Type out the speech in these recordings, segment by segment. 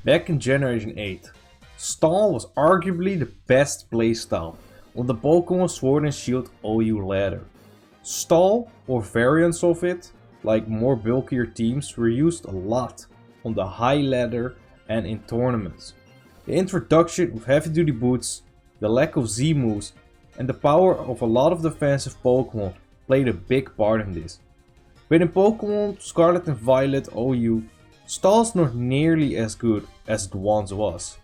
Back in Generation 8, Stall was arguably the best playstyle on the Pokémon Sword and Shield OU ladder. Stall, or variants of it, like more bulkier teams, were used a lot on the high ladder and in tournaments. The introduction of heavy duty boots, the lack of Z moves, and the power of a lot of defensive Pokémon played a big part in this. But in Pokémon Scarlet and Violet OU, Stall is not nearly as good as it once was.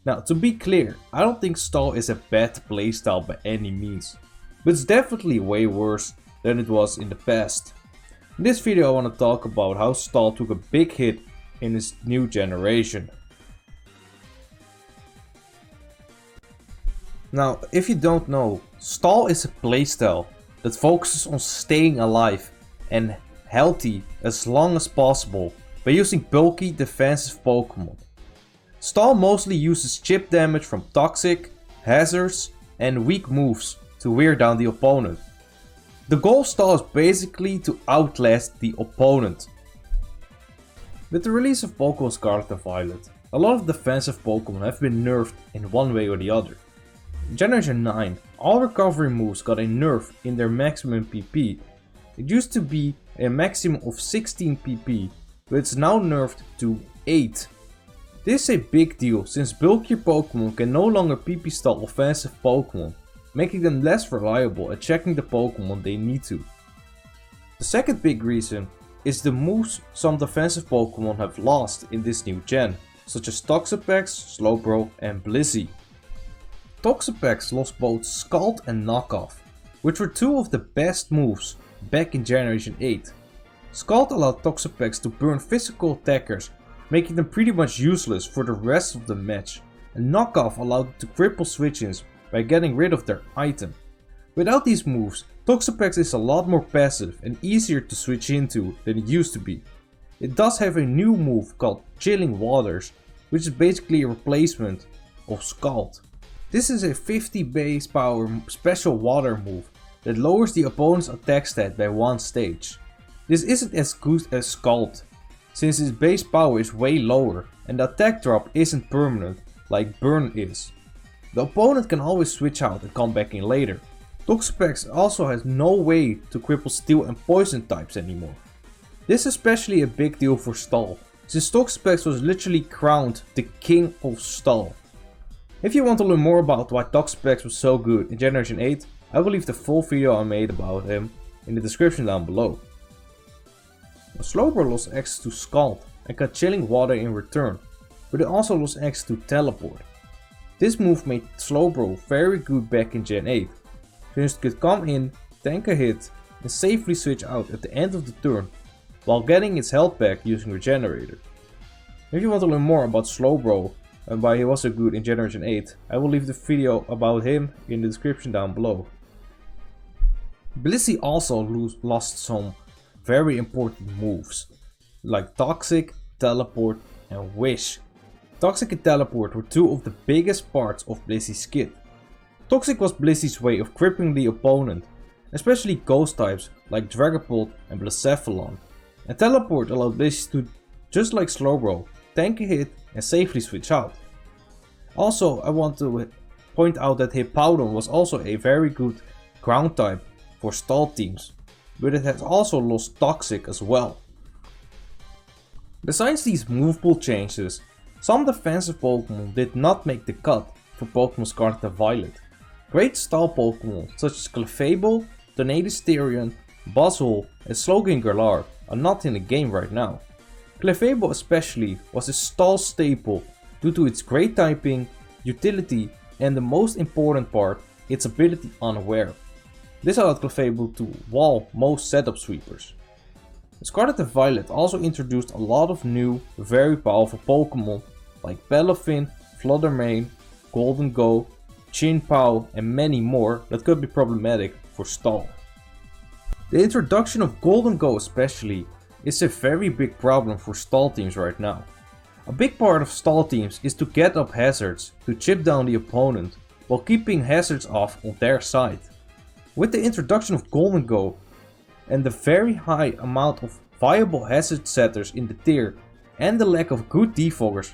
Now, to be clear, I don't think Stall is a bad playstyle by any means, but it's definitely way worse than it was in the past. In this video I want to talk about how Stall took a big hit in this new generation. Now, if you don't know, Stall is a playstyle that focuses on staying alive and healthy as long as possible by using bulky defensive Pokémon. Stall mostly uses chip damage from toxic, hazards and weak moves to wear down the opponent. The goal of Stall is basically to outlast the opponent. With the release of Pokémon Scarlet and Violet, a lot of defensive Pokémon have been nerfed in one way or the other. In Generation 9, all recovery moves got a nerf in their maximum PP. It used to be a maximum of 16 PP, but it's now nerfed to 8. This is a big deal since bulkier Pokémon can no longer PP stall offensive Pokémon, making them less reliable at checking the Pokémon they need to. The second big reason is the moves some defensive Pokémon have lost in this new gen, such as Toxapex, Slowbro and Blissey. Toxapex lost both Scald and Knockoff, which were two of the best moves back in Generation 8. Scald allowed Toxapex to burn physical attackers, making them pretty much useless for the rest of the match, and Knockoff allowed it to cripple switch-ins by getting rid of their item. Without these moves, Toxapex is a lot more passive and easier to switch into than it used to be. It does have a new move called Chilling Waters, which is basically a replacement of Scald. This is a 50 base power special water move that lowers the opponent's attack stat by 1 stage. This isn't as good as Scald, since its base power is way lower and the attack drop isn't permanent like Burn is. The opponent can always switch out and come back in later. Toxapex also has no way to cripple steel and poison types anymore. This is especially a big deal for Stall, since Toxapex was literally crowned the king of Stall. If you want to learn more about why Toxapex was so good in Generation 8, I will leave the full video I made about him in the description down below. Slowbro lost access to Scald and got Chilling Water in return, but it also lost access to Teleport. This move made Slowbro very good back in Gen 8, since it could come in, tank a hit and safely switch out at the end of the turn, while getting its health back using Regenerator. If you want to learn more about Slowbro and why he was so good in Generation 8, I will leave the video about him in the description down below. Blissey also lost some very important moves, like Toxic, Teleport and Wish. Toxic and Teleport were two of the biggest parts of Blissey's kit. Toxic was Blissey's way of crippling the opponent, especially ghost types like Dragapult and Blacephalon. And Teleport allowed Blissey to, just like Slowbro, tank a hit and safely switch out. Also, I want to point out that Hippowdon was also a very good ground type for Stall teams, but it has also lost Toxic as well. Besides these move pool changes, some defensive Pokémon did not make the cut for Pokémon Scarlet and Violet. Great Stall Pokémon such as Clefable, Tonadisterion, Buzzwole and Slowking Galar are not in the game right now. Clefable especially was a Stall staple due to its great typing, utility and the most important part, its ability Unaware. This allowed Clefable to wall most setup sweepers. Scarlet and Violet also introduced a lot of new, very powerful Pokémon like Bellafin, Fluttermane, Golden Go, Chinpao and many more that could be problematic for Stall. The introduction of Golden Go especially is a very big problem for Stall teams right now. A big part of Stall teams is to get up hazards to chip down the opponent while keeping hazards off on their side. With the introduction of Golden Go and the very high amount of viable hazard setters in the tier and the lack of good defoggers,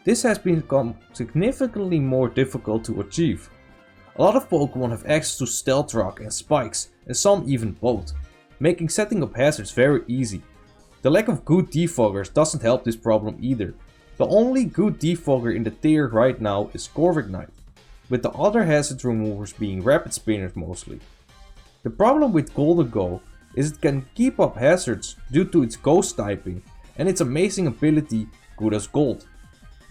This has become significantly more difficult to achieve. A lot of Pokemon have access to Stealth Rock and Spikes, and some even both, making setting up hazards very easy. The lack of good defoggers doesn't help this problem either. The only good defogger in the tier right now is Corviknight, with the other hazard removers being rapid spinners mostly. The problem with Goldengo is it can keep up hazards due to its ghost typing and its amazing ability Good as Gold.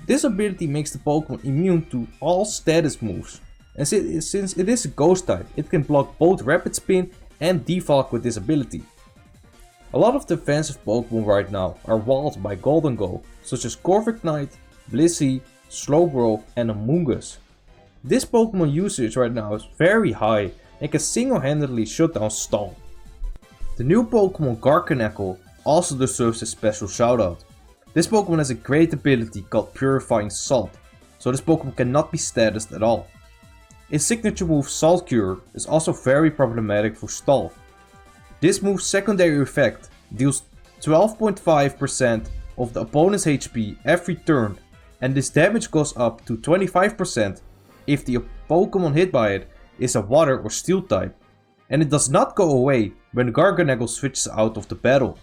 This ability makes the Pokemon immune to all status moves, and since it is a ghost type, it can block both rapid spin and defog with this ability. A lot of defensive Pokemon right now are walled by Goldengo, such as Corviknight, Blissey, Slowbro and Amoonguss. This Pokemon usage right now is very high and can single-handedly shut down Stall. The new Pokemon Garganacl also deserves a special shoutout. This Pokemon has a great ability called Purifying Salt, so this Pokemon cannot be statused at all. Its signature move Salt Cure is also very problematic for Stall. This move's secondary effect deals 12.5% of the opponent's HP every turn, and this damage goes up to 25% if the Pokemon hit by it is a water or steel type, and it does not go away when Garganacl switches out of the battle.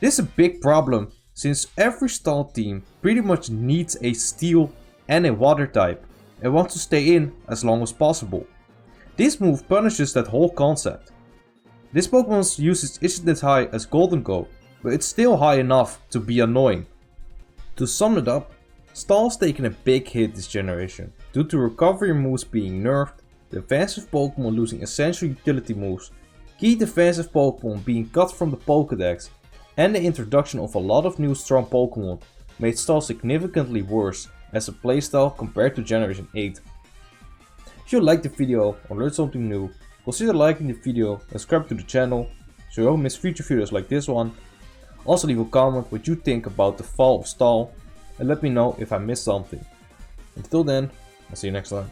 This is a big problem since every Stall team pretty much needs a steel and a water type and wants to stay in as long as possible. This move punishes that whole concept. This Pokemon's usage isn't as high as Goldengo, but it's still high enough to be annoying. To sum it up, Stall's taken a big hit this generation due to recovery moves being nerfed, defensive Pokemon losing essential utility moves, key defensive Pokemon being cut from the Pokédex, and the introduction of a lot of new strong Pokemon made Stall significantly worse as a playstyle compared to Generation 8. If you liked the video or learned something new, consider liking the video and subscribe to the channel so you don't miss future videos like this one. Also leave a comment what you think about the fall of Stall and let me know if I missed something. Until then, I'll see you next time.